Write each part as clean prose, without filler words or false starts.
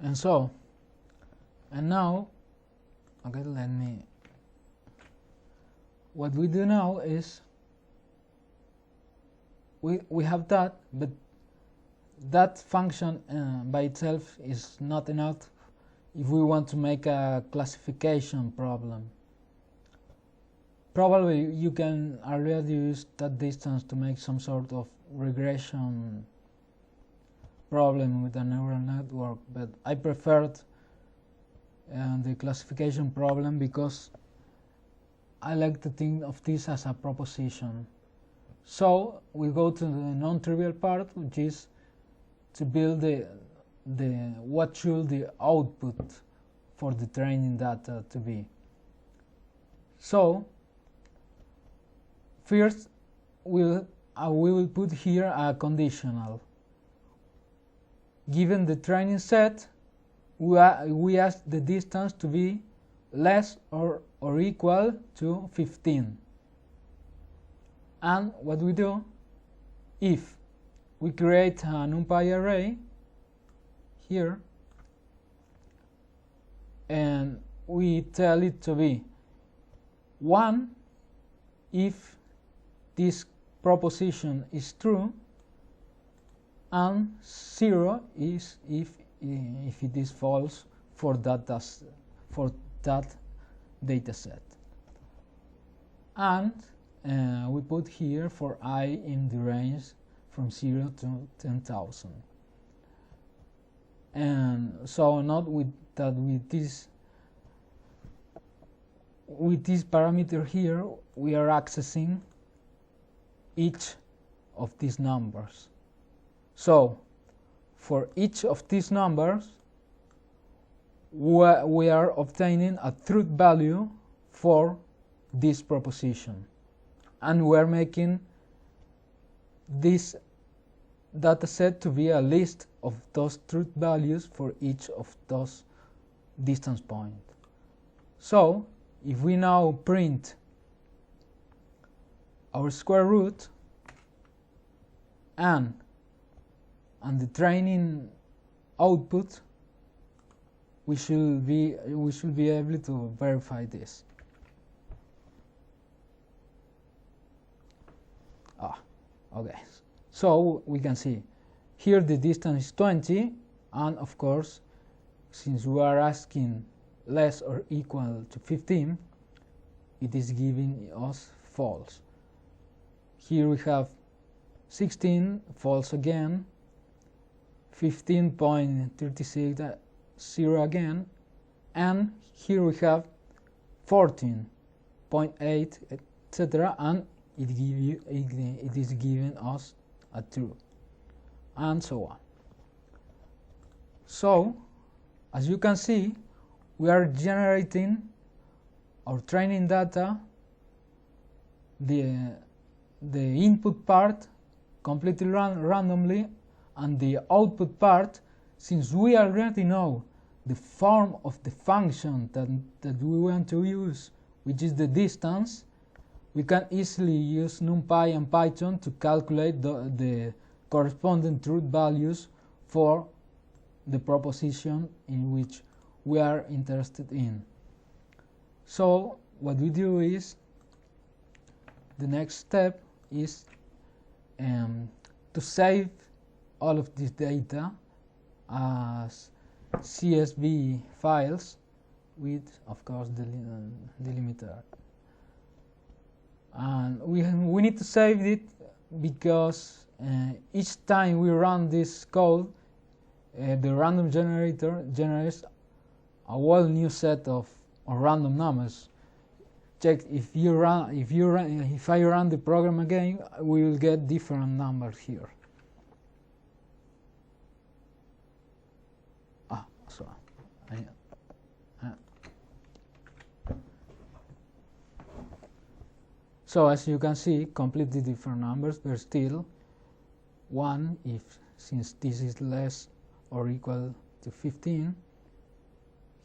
And so, and now, okay, what we do now is we have that, but that function by itself is not enough if we want to make a classification problem. Probably you can already use that distance to make some sort of regression problem with a neural network, but I preferred the classification problem because I like to think of this as a proposition. So we go to the non-trivial part, which is to build what should the output for the training data to be. So first we will put here a conditional. Given the training set, we ask the distance to be less or equal to 15. And what we do, if we create a NumPy array here, and we tell it to be 1 if this proposition is true, and 0 is if it is false for that data set. And we put here for I in the range from 0 to 10,000. And so not with that with this parameter here we are accessing each of these numbers. So for each of these numbers we are obtaining a truth value for this proposition, and we are making this data set to be a list of those truth values for each of those distance points. So if we now print our square root and the training output, we should be able to verify this. Okay. So we can see here the distance is 20, and of course, since we are asking less or equal to 15, it is giving us false. Here we have 16, false again, 15.36, 0 again, and here we have 14.8, etc., and it is giving us a true, and so on. So, as you can see, we are generating our training data, the input part completely randomly, and the output part, since we already know the form of the function that we want to use, which is the distance, we can easily use NumPy and Python to calculate the corresponding truth values for the proposition in which we are interested in. So what we do is, the next step is to save all of this data as CSV files with, of course, the delimiter. And we need to save it because each time we run this code, the random generator generates a whole new set of random numbers. Check if I run the program again, we will get different numbers here. So as you can see, completely different numbers, but still 1 since this is less or equal to 15,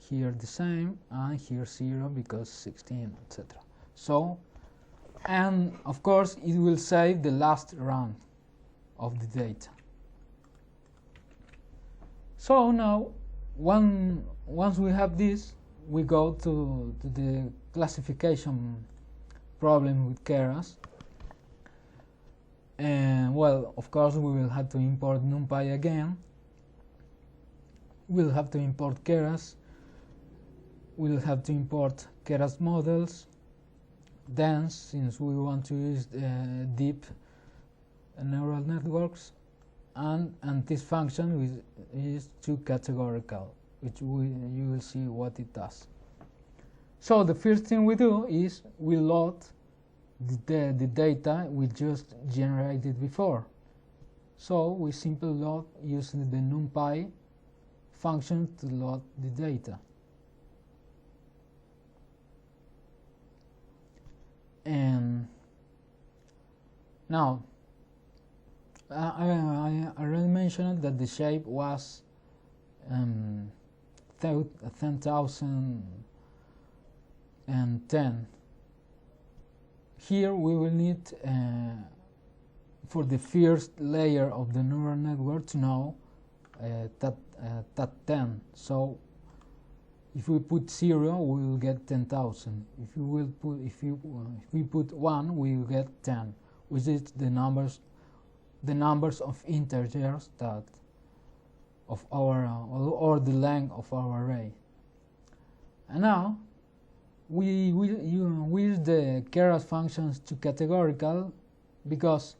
here the same, and here 0 because 16, etc. So, and of course it will save the last run of the data. So now once we have this, we go to the classification problem with Keras. And well, of course, we will have to import NumPy again. We'll have to import Keras. We'll have to import Keras models. Dense, since we want to use deep neural networks. And this function is too categorical, which you will see what it does. So the first thing we do is we load the data we just generated before. So we simply load using the NumPy function to load the data. And now, I already mentioned that the shape was 10,010. Here we will need, for the first layer of the neural network, to know that 10. So if we put 0, we will get 10,000. If we put 1, we will get 10, which is the numbers of integers that of our or the length of our array. And now we use the Keras functions to categorical, because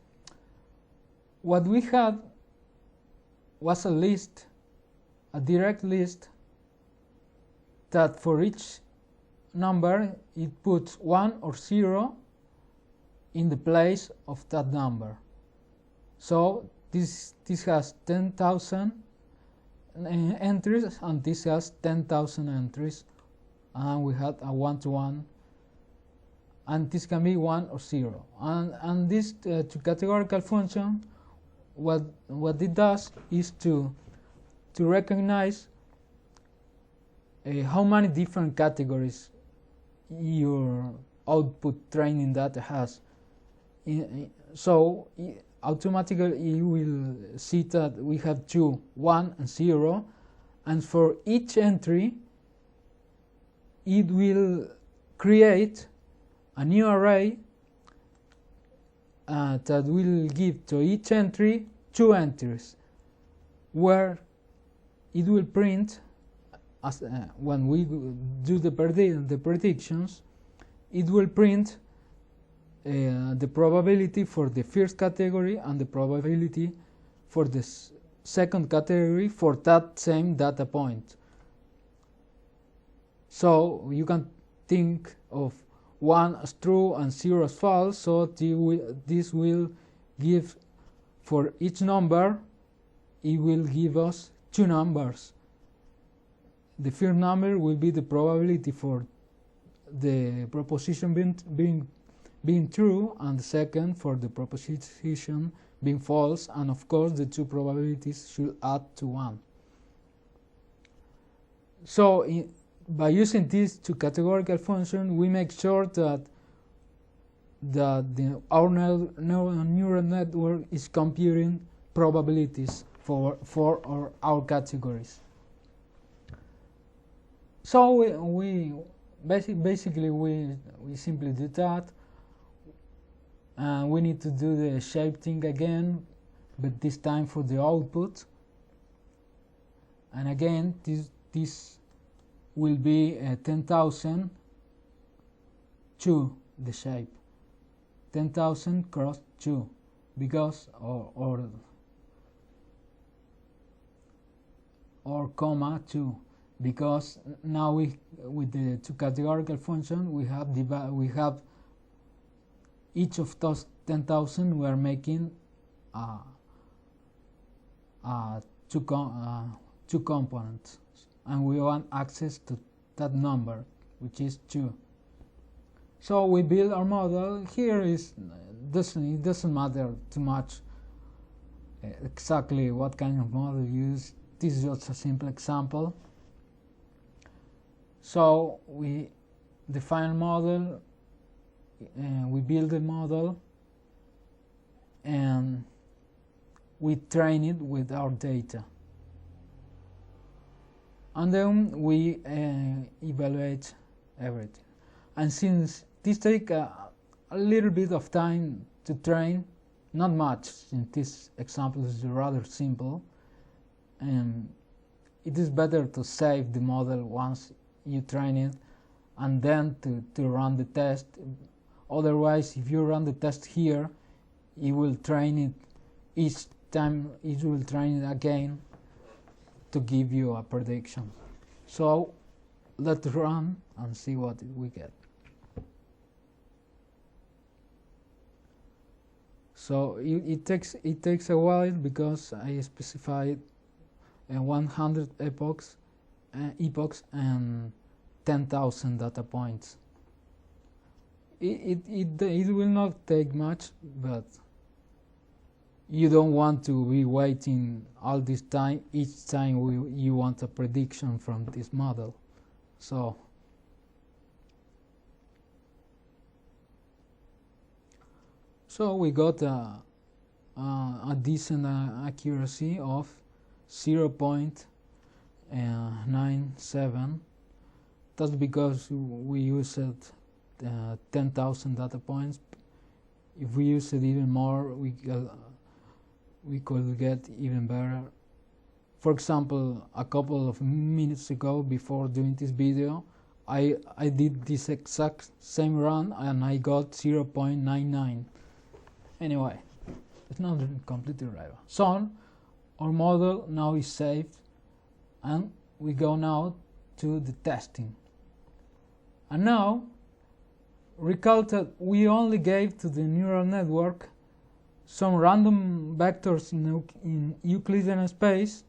what we had was a list, a direct list, that for each number it puts 1 or 0 in the place of that number. So this has 10,000 entries, and this has 10,000 entries, and we had a 1-to-1, and this can be 1 or 0. And this to categorical function, what it does is to recognize how many different categories your output training data has. So automatically you will see that we have 2, 1, and 0, and for each entry it will create a new array that will give to each entry 2 entries, where it will print, as when we do the predictions, it will print the probability for the first category and the probability for the second category for that same data point. So you can think of 1 as true and 0 as false, so this will give, for each number, it will give us 2 numbers. The first number will be the probability for the proposition being true, and the second for the proposition being false, and of course the 2 probabilities should add to 1. So by using these 2 categorical functions, we make sure that our neural network is computing probabilities for our categories. So we basically simply do that. We need to do the shape thing again, but this time for the output. And again, this will be 10,000 to the shape. 10,000 cross 2, because or comma 2, because now with the 2 categorical function we have each of those 10,000 we are making two components, and we want access to that number, which is 2. So we build our model. Here it doesn't matter too much exactly what kind of model you use. This is just a simple example. So we define a model, we build a model, and we train it with our data. and then we evaluate everything. And since this takes a little bit of time to train, not much, since this example is rather simple, it is better to save the model once you train it and then to run the test. Otherwise, if you run the test here, it will train it each time, it will train it again to give you a prediction. So let's run and see what we get. So it takes a while because I specified 100 epochs and 10,000 data points. It will not take much, but you don't want to be waiting all this time each time you want a prediction from this model. So we got a decent accuracy of 0.97. That's because we used 10,000 data points. If we used it even more, we could get even better. For example, a couple of minutes ago, before doing this video, I did this exact same run and I got 0.99. Anyway, it's not completely relevant. So our model now is saved, and we go now to the testing. And now recall that we only gave to the neural network some random vectors in Euclidean space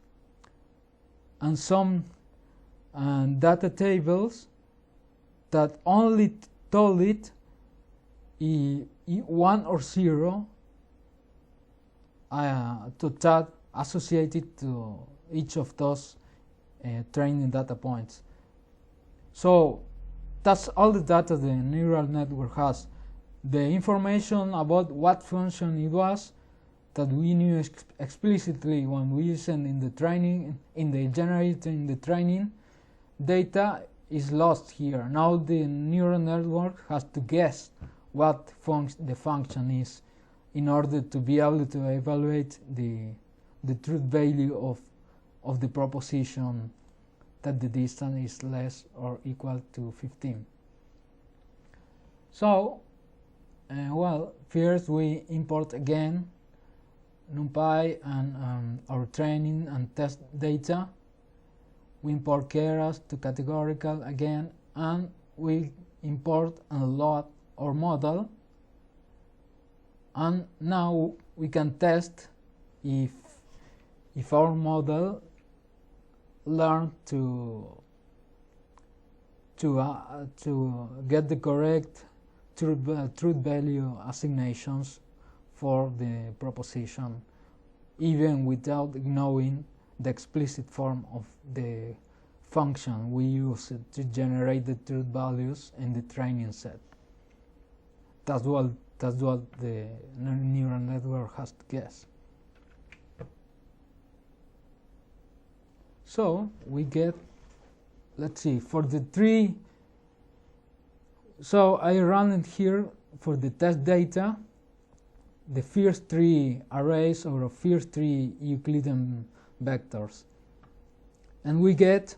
and some data tables that only told it 1 or 0 to that associated to each of those training data points. So that's all the data the neural network has. The information about what function it was that we knew explicitly when we used it in the training, in the training data is lost here. Now the neural network has to guess what the function is in order to be able to evaluate the truth value of the proposition that the distance is less or equal to 15. So, well, first we import again NumPy and our training and test data. We import Keras to categorical again, and we import and load our model. And now we can test if our model learned to get the correct truth value assignations for the proposition, even without knowing the explicit form of the function we use to generate the truth values in the training set. That's what the neural network has to guess. So we get, let's see, for the three. So I run it here for the test data, the first 3 arrays or the first 3 Euclidean vectors, and we get,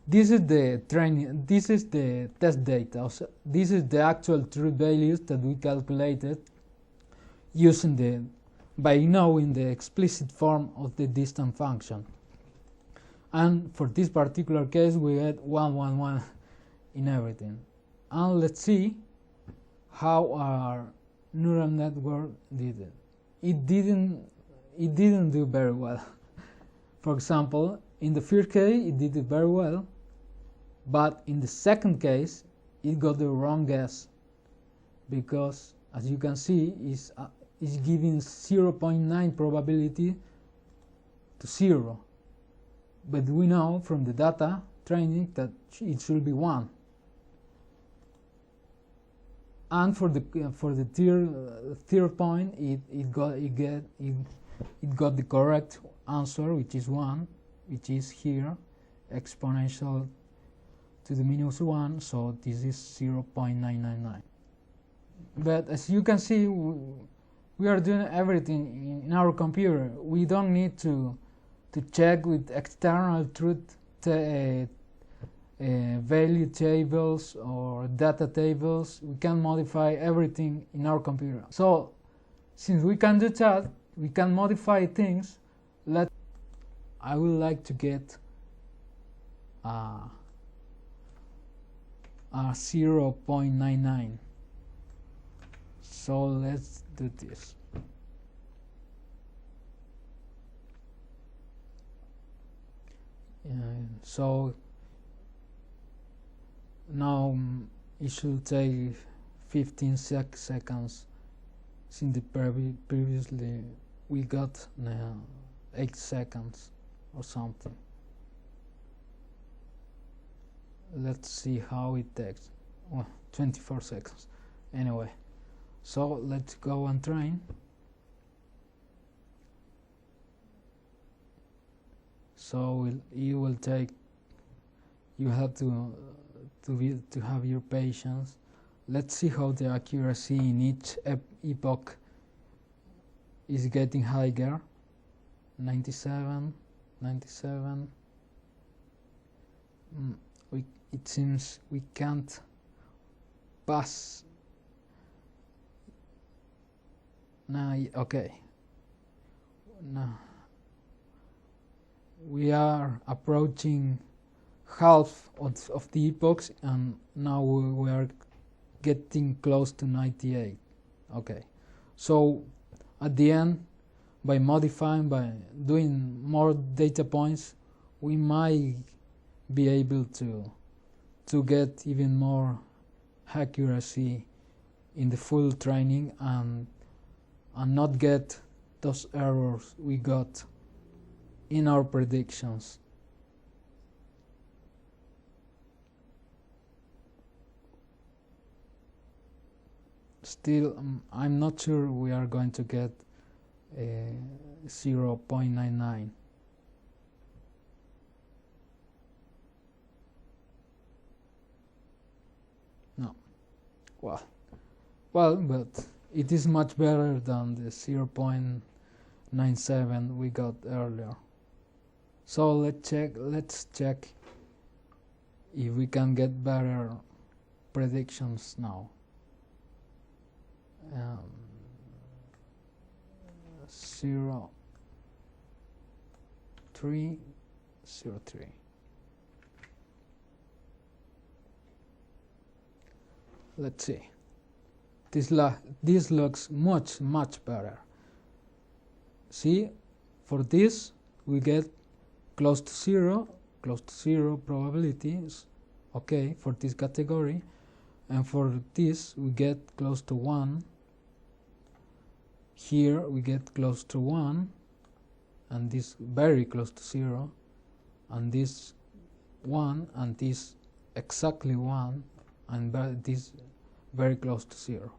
this is the training, this is the test data. So this is the actual truth values that we calculated using by knowing the explicit form of the distance function. And for this particular case, we had 1, 1, 1 in everything. And let's see how our neural network did it. It didn't do very well. For example, in the first case, it did it very well, but in the second case, it got the wrong guess, because as you can see, it's giving 0.9 probability to 0. But we know from the data training that it should be 1. And for the third point, it got the correct answer, which is 1. which is here, exponential to the -1, so this is 0.999. But as you can see, we are doing everything in our computer. We don't need to check with external truth value tables or data tables. We can modify everything in our computer. So since we can do that, we can modify things. I would like to get a 0.99. So let's do this. So now it should take 15 seconds, since previously we got 8 seconds or something. Let's see how it takes. 24 seconds. Anyway, so let's go and train. So you have to have your patience. Let's see how the accuracy in each epoch is getting higher. 97. It seems we can't pass. Now, okay. Now we are approaching half of the epochs, and now we are getting close to 98. Okay, so at the end, by modifying, by doing more data points, we might be able to get even more accuracy in the full training and not get those errors we got in our predictions. Still, I'm not sure we are going to get 0.99. No. Well, but it is much better than the 0.97 we got earlier. So let's check if we can get better predictions now. 0.303. Let's see. This looks much better. See, for this we get close to zero probabilities. Okay, for this category, and for this we get close to 1. Here we get close to 1, and this very close to 0, and this 1, and this exactly 1, and this very close to 0.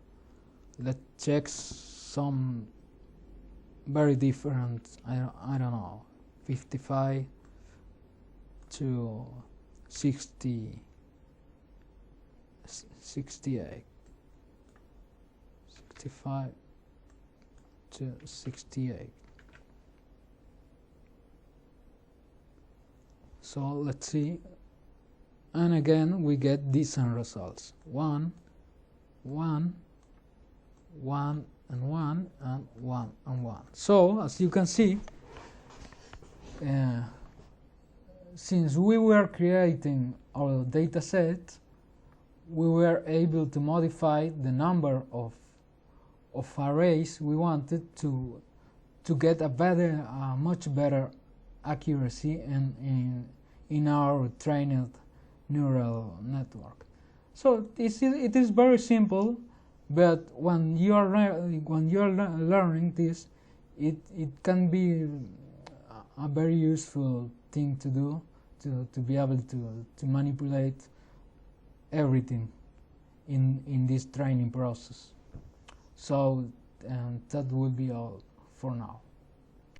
Let's check some very different, I don't know, 55 to 68. 65 to 68. So let's see, and again we get decent results. 1, 1, 1, and 1, and 1, and 1. So as you can see, since we were creating our data set, we were able to modify the number of arrays we wanted to get a much better accuracy in our trained neural network. So it is very simple, but when you are learning this, it can be a very useful thing to do to be able to manipulate everything in this training process. So that will be all for now.